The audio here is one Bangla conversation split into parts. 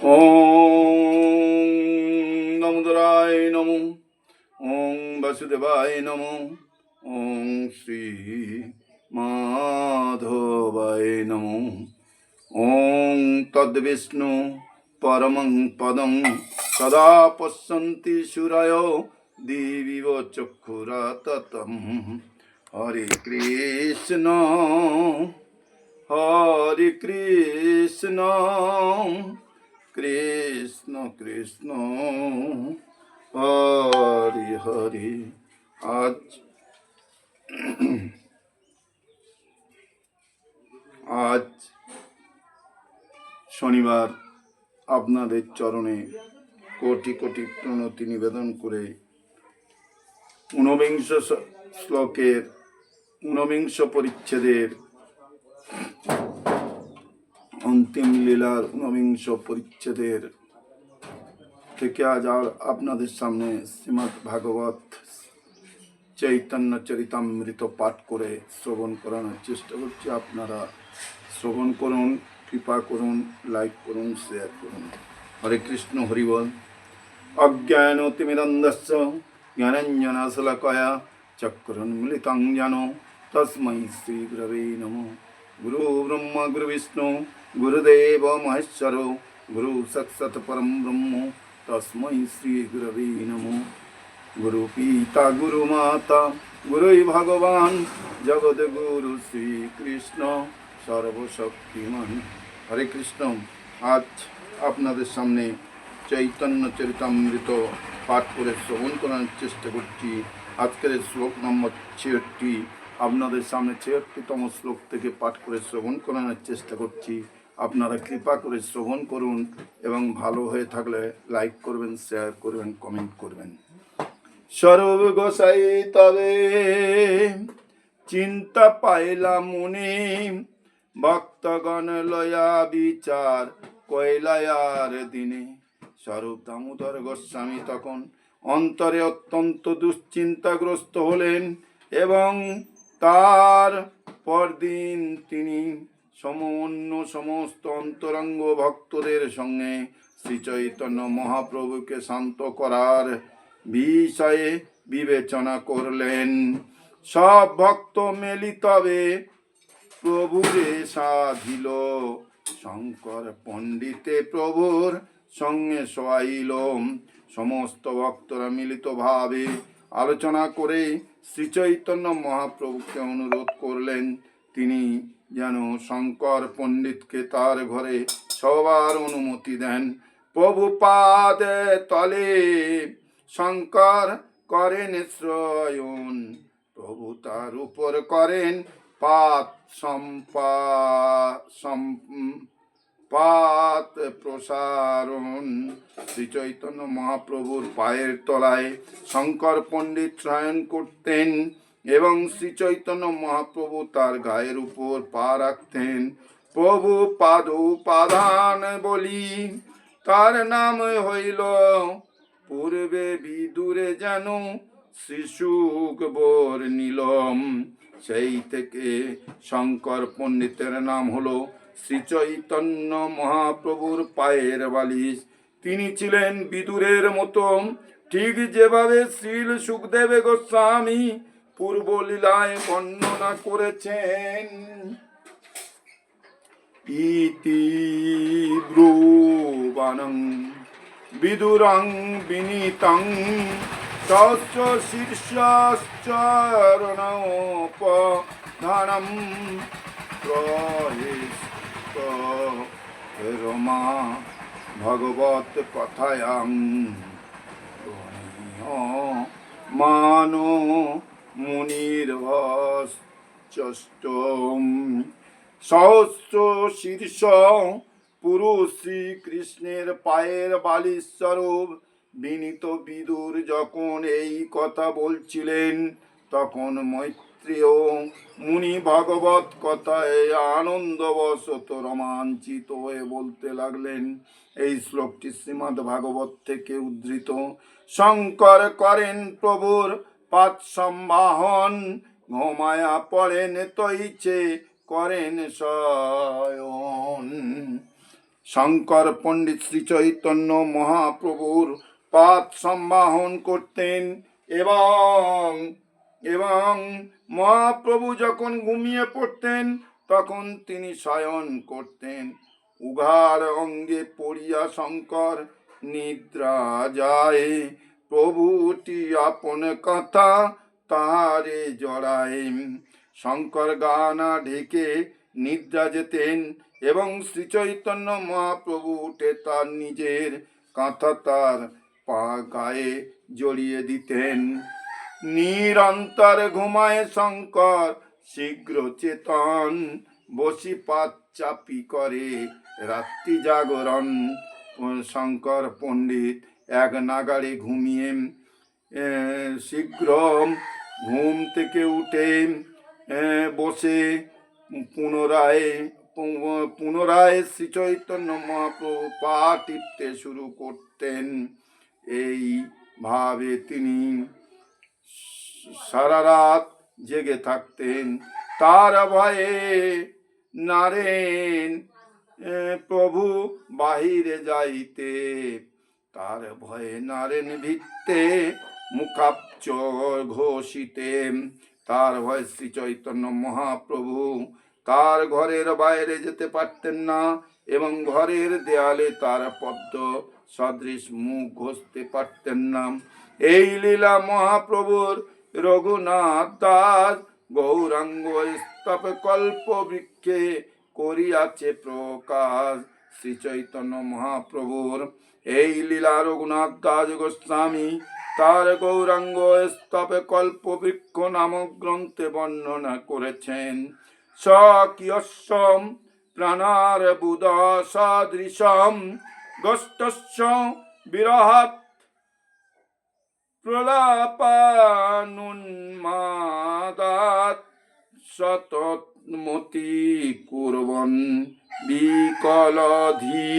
ওম নমোদরায় নমো, ওম বাসুদেবায় নমো, ওম শ্রী মাধবায় নমো। ওম তদ্বিষ্ণু পরমং পদং সদা পশ্যন্তি সূরয় দিবিব চক্ষুরাততম। হরে কৃষ্ণ হরে কৃষ্ণ কৃষ্ণ কৃষ্ণ হরে হরে। আজ শনিবার আপনাদের চরণে কোটি কোটি প্রণতি নিবেদন করে ঊনবিংশ শ্লোকের ঊনবিংশ পরিচ্ছেদের অন্তিম লীলার ঊনবিংশ পরিচ্ছেদের থেকে আজ আপনাদের সামনে শ্রীমদ্ ভাগবত চৈতন্য চরিতামৃত পাঠ করে শ্রবণ করানোর চেষ্টা করছি। আপনারা শ্রবণ করুন, কৃপা করুন, লাইক করুন, শেয়ার করুন। হরে কৃষ্ণ, হরি বল। অজ্ঞানতিমিরন্ধস্য জ্ঞানাঞ্জনশলাকয়া চক্ষুরুন্মিলিतं যেন তস্मै শ্রী গুরবে নমঃ। গুরু ব্রহ্মা গুরু বিষ্ণু গুরুদেব মহেশ্বর গুরু সাক্ষাৎ পরম ব্রহ্ম তস্मै শ্রী গুরবে নমঃ। গুরু পিতা গুরু মাতা গুরুই ভগবান জগদ্গুরু শ্রীকৃষ্ণ সর্বশক্তিমান। হরে কৃষ্ণ। আজ আপনাদের সামনে চৈতন্য চরিতামৃত পাঠ করে শ্রবণ করার চেষ্টা করছি। আজকের শ্লোক নম্বর ৬৬। আপনাদের সামনে ৬৬তম শ্লোক থেকে পাঠ করে শ্রবণ করানোর চেষ্টা করছি। আপনারা কৃপা করে শ্রবণ করুন এবং ভালো হয়ে থাকলে লাইক করবেন, শেয়ার করবেন, কমেন্ট করবেন। স্বরূপ গোসাই তবে চিন্তা পাইলাম মনে, ভক্তগণ লয়া বিচার কইলায়ার দিনে। স্বরূপ দামোদর গোস্বামী তখন অন্তরে অত্যন্ত দুশ্চিন্তাগ্রস্ত হলেন এবং তার পরদিন তিনি অন্য সমস্ত অন্তরঙ্গ ভক্তদের সঙ্গে শ্রী চৈতন্য মহাপ্রভুকে শান্ত করার বিষয়ে বিবেচনা করলেন। সব ভক্ত মিলিতবে প্রভুরে সাধিল, শঙ্কর পণ্ডিতে প্রভুর সঙ্গে শোয়াইল। সমস্ত ভক্তরা মিলিতভাবে আলোচনা করে শ্রী চৈতন্য মহাপ্রভুকে অনুরোধ করলেন তিনি যেন শঙ্কর পণ্ডিতকে তার ঘরে সবার অনুমতি দেন। প্রভু পাদে তলে শঙ্কর করেন শ্রয়ণ, প্রভু তার উপর করেন পাত প্রসারণ। শ্রী চৈতন্য মহাপ্রভুর পায়ের তলায় শঙ্কর পণ্ডিত শয়ন করতেন এবং শ্রী চৈতন্য মহাপ্রভু তার গায়ের উপর পা রাখতেন। প্রভু পাদ উপাদান বলি তার নাম হইল, পূর্বে বিদুরে যেন শিশুক বর নিলম। সেই থেকে শঙ্কর পণ্ডিতের নাম হলো শ্রী চৈতন্য মহাপ্রভুর পায়ের বালিশ। তিনি ছিলেন বিদুরের মতো, ঠিক যেভাবে শ্রীল সুখদেব গোস্বামী পূর্ব লীলায় বর্ণনা করেছেন। ইতি ব্রুবাণং বিদুরং বিনীতং তস্য শীর্ষশ্চরণোপধানম প্রহিষ্ট রমা ভগবত কথায়াং মানো মুনির্ভশ্চষ্টম। সহস্র শীর্ষ পুরুষ শ্রীকৃষ্ণের পায়ের বালিশ স্বরূপ বিনীত বিদুর যখন এই কথা বলছিলেন, তখন মৈত্রেয় মুনি ভগবত কথায় আনন্দবশত রোমাঞ্চিত হয়ে বলতে লাগলেন। এই শ্লোকটি শ্রীমদ্ ভাগবত থেকে উদ্ধৃত। শঙ্কর করেন প্রভুর পাদ সম্বাহন, ঘুমায়া পড়েন তৈছে করেন শয়ন। শঙ্কর পণ্ডিত শ্রী চৈতন্য মহাপ্রভুর পাদ সম্বাহন করতেন এবং এবং মহাপ্রভু যখন ঘুমিয়ে পড়তেন তখন তিনি শয়ন করতেন। উঘাড় অঙ্গে পড়িয়া শঙ্কর নিদ্রা যায়, প্রভুটি আপন কথা তাহারে জড়ায়। শঙ্কর গানা ঢেকে নিদ্রা যেতেন এবং শ্রী চৈতন্য মহাপ্রভু উঠে তার নিজের কাঁথা তার পা গায়ে জড়িয়ে দিতেন। নিরন্তর ঘুমায় শঙ্কর শীঘ্র চেতন, বসি পাত চাপি করে রাত্রি জাগরণ। শঙ্কর পণ্ডিত এক নাগাড়ে ঘুমিয়ে শীঘ্র ঘুম থেকে উঠে বসে পুনরায় শ্রী চৈতন্য মহাপ্রভু পা টিপতে শুরু করতেন। এইভাবে তিনি সারা রাত জেগে থাকতেন। তার ভয়ে নারেন প্রভু বাহিরে যাইতে, তার ভয়ে নারেন ভিত্তে মুখাব্জ ঘোষিতে। তার ভয়ে শ্রী চৈতন্য মহাপ্রভু তার ঘরের বাইরে যেতে পারতেন না এবং ঘরের দেয়ালে তার পদ্ম সদৃশ মুখ ঘষতে পারতেন না। এই লীলা মহাপ্রভুর রঘুনাথ দাস গৌরাঙ্গ স্তব কল্প বৃক্ষে করিয়াছে প্রকাশ। শ্রী চৈতন্য মহাপ্রভুর এই লীলা রঘুনাথ দাস গোস্বামী তার গৌরাঙ্গ স্তব কল্প বৃক্ষ নামক গ্রন্থে বর্ণনা করেছেন। স্বকীয়স্যম প্রাণার বুধ সদৃশম গোষ্ঠস্য বিরহাত প্রলাপানুন্মাদাত সতমতি কুর্বন বিকলধি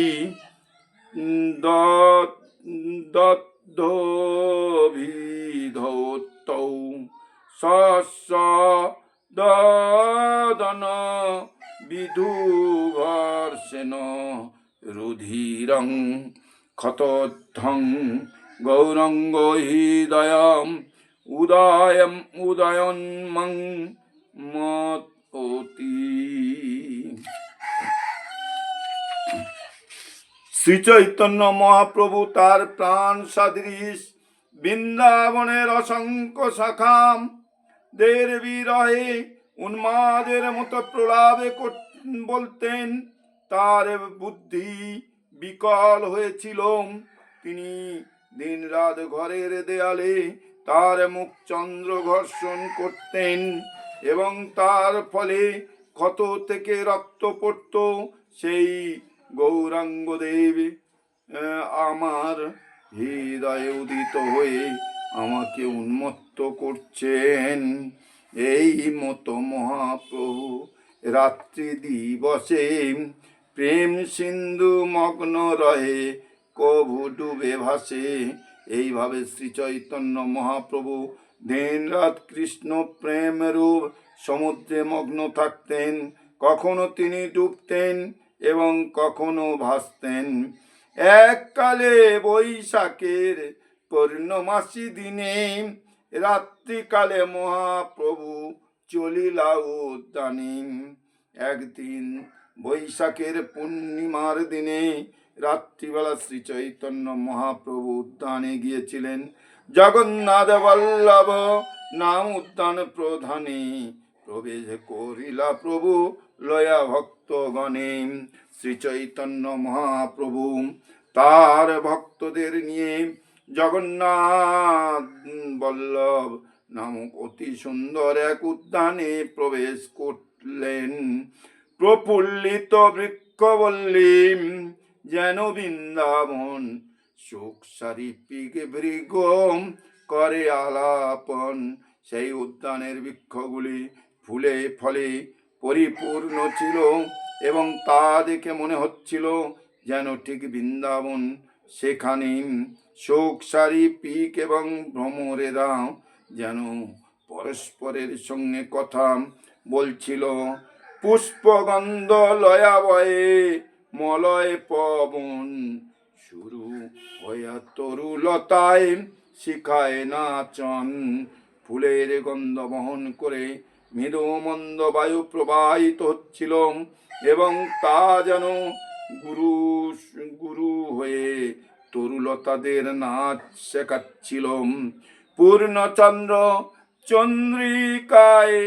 দদ্ধভিধৌতৌ সস্য দদন বিধুভর্ষেণ রুধিরং ক্ষতোদ্ধং গৌরঙ্গ হৃদয়ম উদয়ন্মং মতি। শ্রী চৈতন্য মহাপ্রভু তার প্রাণ সদৃশ বৃন্দাবনের অসংখ্য শাখাম দের বিরহে উন্মাদের মতো প্রলাপে বলতেন। তার বুদ্ধি বিকল হয়েছিল। তিনি দিন রাত ঘরের দেয়ালে তার মুখ চন্দ্র ঘর্ষণ করতেন এবং তার ফলে ক্ষত থেকে রক্ত পড়ত। সেই গৌরাঙ্গ দেব আমার হৃদয়ে উদিত হয়ে আমাকে উন্মত্ত করছেন। এই মতো মহাপ্রভু রাত্রি দিবসে প্রেম সিন্ধু মগ্ন রহে, কভু ডুবে ভাসে। এইভাবে শ্রী চৈতন্য মহাপ্রভু দিন রাত কৃষ্ণ প্রেম রূপ সমুদ্রে মগ্ন থাকতেন। কখনো তিনি ডুবতেন এবং কখনো ভাসতেন। এককালে বৈশাখের পূর্ণমাসী দিনে রাত্রিকালে মহাপ্রভু চলিলা উদ্যানে। একদিন বৈশাখের পূর্ণিমার দিনে রাত্রিবেলা শ্রী চৈতন্য মহাপ্রভু উদ্যানে গিয়েছিলেন। জগন্নাথ বল্লভ নাম উদ্যান প্রধানে প্রবেশ করিলা প্রভু লয়া ভক্তগণে। শ্রী চৈতন্য মহাপ্রভু তার ভক্তদের নিয়ে জগন্নাথ বল্লভ নামক অতি সুন্দর এক উদ্যানে প্রবেশ করলেন। প্রফুল্লিত বৃক্ষবল্লী যেন বৃন্দাবন, সুখ সারিপিক ভৃগ করে আলাপন। সেই উদ্যানের বৃক্ষগুলি ফুলে ফলে পরিপূর্ণ ছিল এবং তা দেখে মনে হচ্ছিল যেন ঠিক বৃন্দাবন। সেখানে শোক সারি পিক এবং ভ্রমরেরা যেন পরস্পরের সঙ্গে কথা বলছিল। পুষ্পগন্ধ লয়া বয়ে মলয় পবন শুরু হইয়া তরুলতায় শিখায় নাচন, ফুলের গন্ধ বহন করে মৃদু মন্দ বায়ু প্রবাহিত হচ্ছিল এবং তা যেন গুরু গুরু হয়ে তরুলতাদের নাচ শেখাচ্ছিল। পূর্ণচন্দ্র চন্দ্রিকায়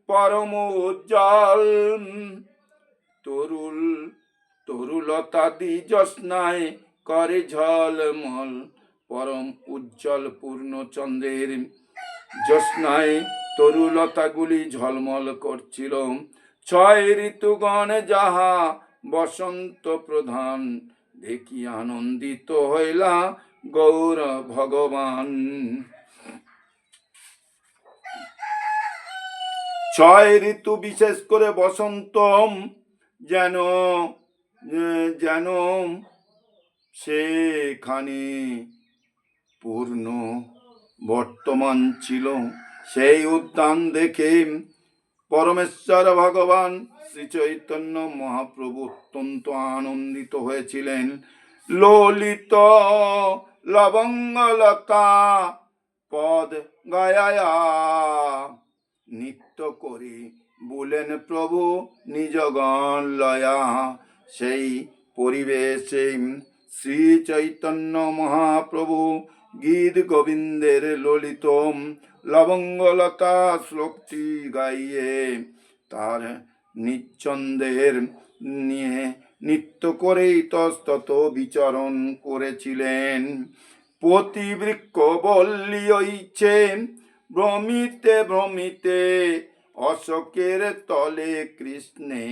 পরম উজ্জ্বল, তরুল তরুলতাদি জ্যোৎস্নায় করে ঝলমল। পরম উজ্জ্বল পূর্ণচন্দ্রের জ্যোৎস্নায় তরুলতাগুলি ঝলমল করছিল। ছয় ঋতুগণ যাহা বসন্ত প্রধান, দেখি আনন্দিত হইলা গৌর ভগবান। ছয় ঋতু বিশেষ করে বসন্ত যেন যেন সেখানে পূর্ণ বর্তমান ছিল। সেই উদ্যান দেখে পরমেশ্বর ভগবান শ্রী চৈতন্য মহাপ্রভু অত্যন্ত আনন্দিত হয়েছিলেন। ললিত লবঙ্গলতা পদ গায়া নৃত্য করে বলেন প্রভু নিজ গান লয়া। সেই পরিবেশে শ্রী চৈতন্য মহাপ্রভু গীত গোবিন্দের ললিত লবঙ্গলতা শ্লোকটি গাইয়ে তার নিচ্ছন্দের নিয়ে নৃত্য করে ইতস্তত বিচরণ করেছিলেন। পতিবৃক্ষ বল্লী হইছে ভ্রমিতে ভ্রমিতে, অশোকের তলে কৃষ্ণে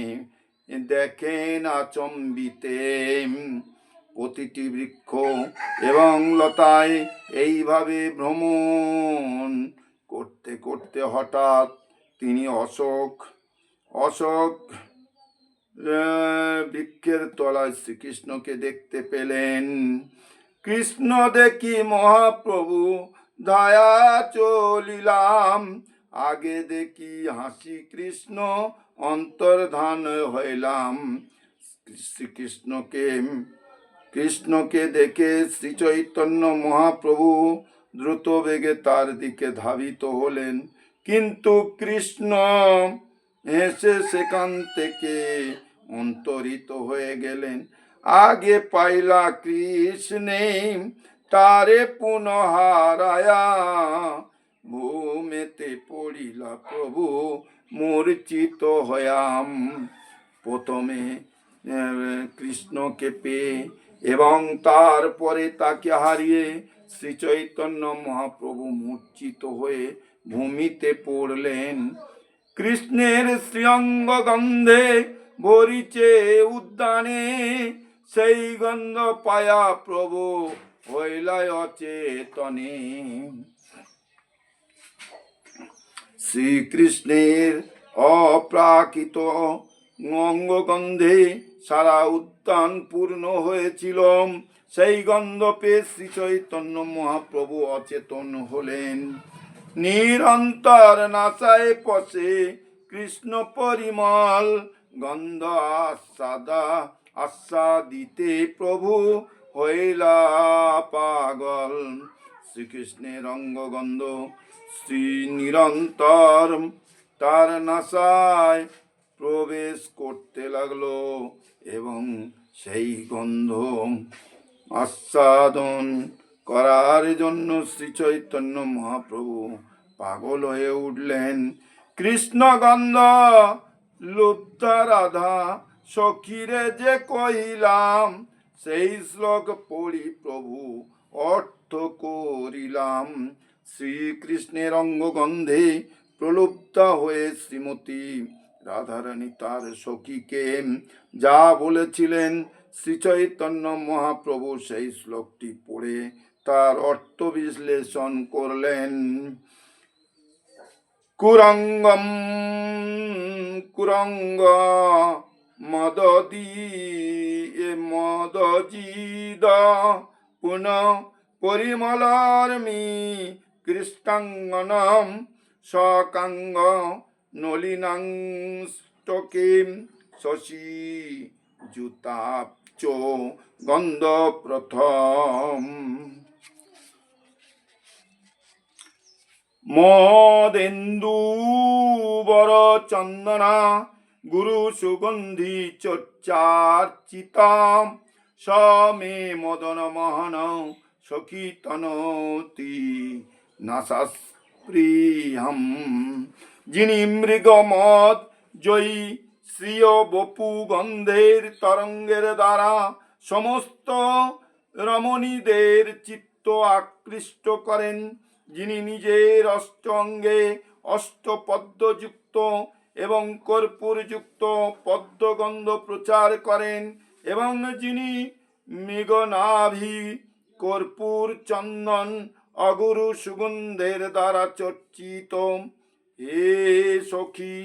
দেখেন আচম্বিতে। প্রতিটি বৃক্ষ এবং লতায় এইভাবে ভ্রমণ করতে করতে হঠাৎ তিনি অশোক বৃক্ষের তলায় শ্রীকৃষ্ণকে দেখতে পেলেন। কৃষ্ণ দেখি মহাপ্রভু দয়া চলিলাম, আগে দেখি হাসি কৃষ্ণ অন্তর্ধান হইলাম। কৃষ্ণকে দেখে শ্রী চৈতন্য মহাপ্রভু দ্রুত বেগে তার দিকে ধাবিত হলেন, কিন্তু কৃষ্ণ হেসে সেখান থেকে অন্তরিত হয়ে গেলেন। আগে পাইলা কৃষ্ণে তারে পুনঃ হারায়া, ভূমেতে পড়িলা প্রভু মূর্ছিত হয়াম। প্রথমে কৃষ্ণকে পেয়ে এবং তারপরে তাকে হারিয়ে শ্রী চৈতন্য মহাপ্রভু মূর্ছিত হয়ে ভূমিতে পড়লেন। কৃষ্ণের শ্রীঅঙ্গ গন্ধে ভরিছে উদ্যানে, সেই গন্ধ পায়া প্রভু হইলাই অচেতনে। শ্রীকৃষ্ণের অপ্রাকৃত অঙ্গগন্ধে সারা উদ্যান পূর্ণ হয়েছিল। সেই গন্ধ পেয়ে শ্রী চৈতন্য মহাপ্রভু অচেতন হলেন। নিরন্তর নাসায় পশে কৃষ্ণ পরিমল, গন্ধ আস্বাদিতে প্রভু হইলা পাগল। শ্রীকৃষ্ণের অঙ্গগন্ধ শ্রী নিরন্তর তার নাসায় প্রবেশ করতে লাগলো এবং সেই গন্ধ আস্বাদন করার জন্য শ্রী চৈতন্য মহাপ্রভু পাগল হয়ে উঠলেন। কৃষ্ণ গন্ধ লুপ্ত রাধা সখীরে যে কহিলাম, সেই শ্লোক পড়ি প্রভু অর্থ করিলাম। শ্রীকৃষ্ণের অঙ্গগন্ধে প্রলুব্ধ হয়ে শ্রীমতী রাধারানী তার সখীকে যা বলেছিলেন, শ্রী চৈতন্য মহাপ্রভু সেই শ্লোকটি পড়ে তার অর্থ বিশ্লেষণ করলেন। কুরঙ্গ মদজিদ পুন পরিমলার্মি কৃষ্ণাঙ্গনম সকাঙ্গ নলিনাংষ্টকে শশী জুতাব্জ গন্ধ প্রথম মদেন্দু বর চন্দনা গুরু সুগন্ধি চর্চার্চিতাম সমে মদন মোহন সখীতনতি নাসাস্পৃহম যিনি মৃগমদ জয়ী শ্রিয় বপু গন্ধের তরঙ্গের দ্বারা সমস্ত রমণীদের চিত্ত আকৃষ্ট করেন, যিনি নিজের অষ্টঙ্গে অষ্টপদ্মযুক্ত এবং কর্পূরযুক্ত পদ্মগন্ধ প্রচার করেন, এবং যিনি মৃগনাভি কর্পূর চন্দন অগুরু সুগন্ধের দ্বারা চর্চিত। হে সখী,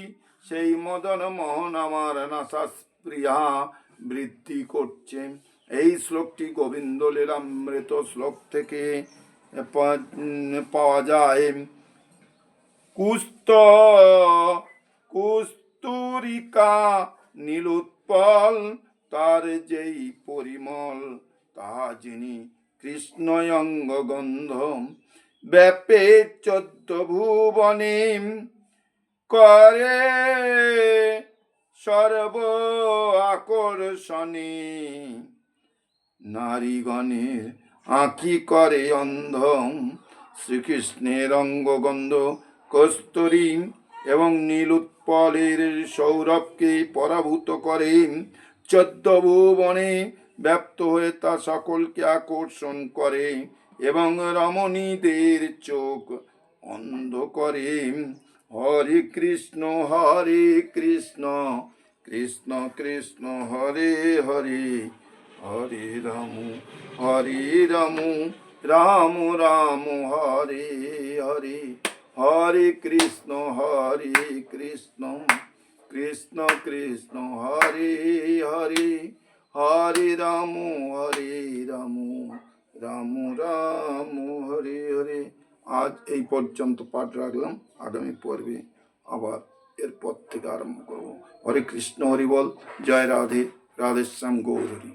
সেই মদন মোহন আমার নাসাস্পৃহা বৃদ্ধি করছে। এই শ্লোকটি গোবিন্দ লীলামৃত শ্লোক থেকে পাওয়া যায়। কুস্তুরিকা নীলোৎপল তার যেই পরিমল, তাহা যিনি কৃষ্ণয়ঙ্গ গন্ধ ব্যাপে 14 ভুবনে করে সর্ব আকর্ষণে, নারীগণের আঁকি করে অন্ধ। শ্রীকৃষ্ণের অঙ্গগন্ধ কস্তুরী এবং নীলোৎপলের সৌরভকে পরাভূত করে 14 ভুবনে ব্যপ্ত হয়ে তা সকলকে আকর্ষণ করে এবং রমণীদের চোখ অন্ধ করে। হরে কৃষ্ণ কৃষ্ণ কৃষ্ণ হরে হরে, হরে রাম রাম রাম হরে হরে, হরে কৃষ্ণ কৃষ্ণ কৃষ্ণ হরে হরে, হরে রাম রাম রাম হরে হরে। আজ এই পর্যন্ত পাঠ রাখলাম, আগামী পর্বে আবার এরপর থেকে আরম্ভ করব। হরে কৃষ্ণ হরি বল। জয় রাধে, রাধেশ্যাম গৌর হরি।